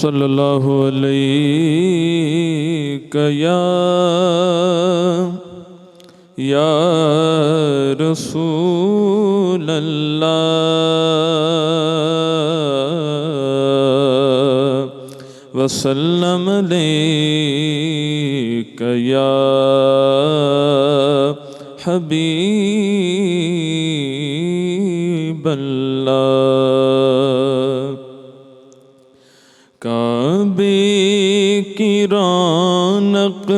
صلی اللہ علیہ یا رسول اللہ وسلم علیک یا حبیب اللہ۔ کعبے کی رونق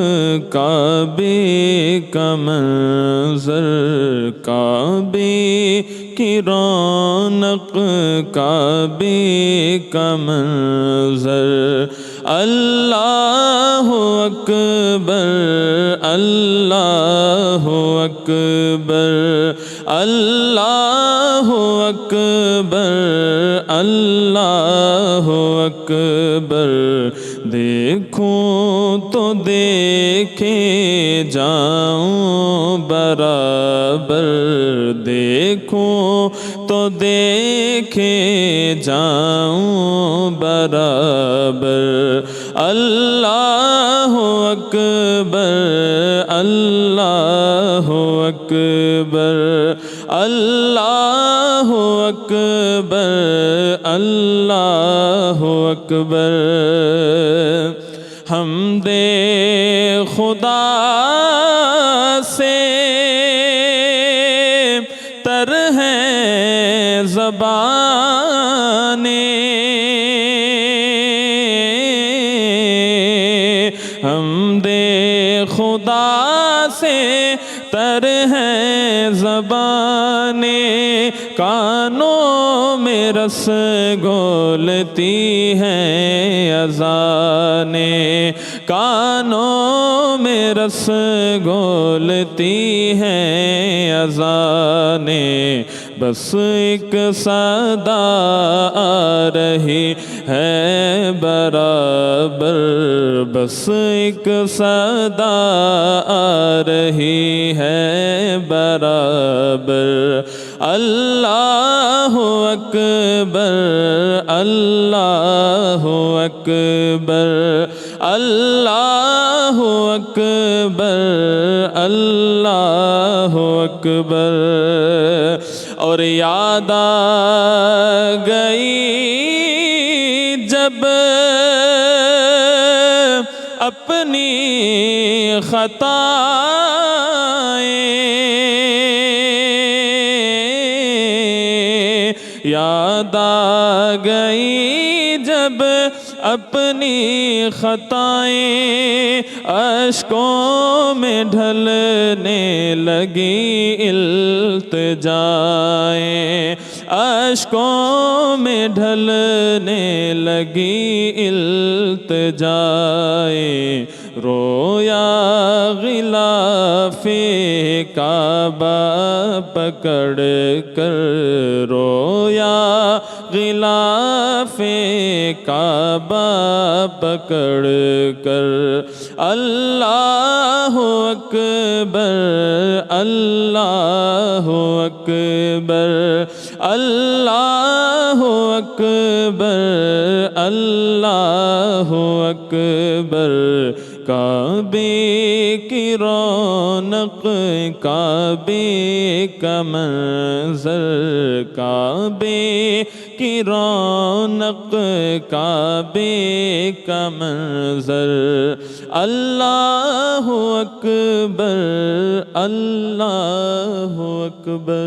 کعبے کا منظر، کعبے کی رونق کعبے کا منظر، اللہ اکبر اللہ اکبر اللہ اکبر اللہ اکبر۔ دیکھوں تو دیکھے جاؤں برابر، دیکھوں تو دیکھے جاؤں برابر۔ اللہ اکبر اللہ اکبر اللہ اکبر اللہ اکبر۔ حمد خدا سے تر ہیں زبانیں، حمد خدا سے تر ہیں زبانیں، کانوں میں رس گھولتی ہیں اذانیں، کانوں میں رس گھولتی ہیں اذانیں۔ بس ایک صدا آ رہی ہے برابر، بس ایک صدا آ رہی ہے برابر۔ اللہ اکبر اللہ اکبر اللہ اکبر اللہ اکبر۔ اور یاد آ گئی جب اپنی خطائیں، یاد آ گئی جب اپنی خطائیں، اشکوں میں ڈھلنے لگی التجائیں، اشکوں میں ڈھلنے لگی التجائیں۔ رویا غلاف کعبہ پکڑ کر، رویا غلاف کعبہ پکڑ کر، اللہ اکبر اللہ اکبر اللہ اکبر اللہ اکبر۔ کعبے کی رونق کعبے کا منظر، کعبے کی رونق کعبے کا منظر، اللہ اکبر اللہ اکبر۔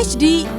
HD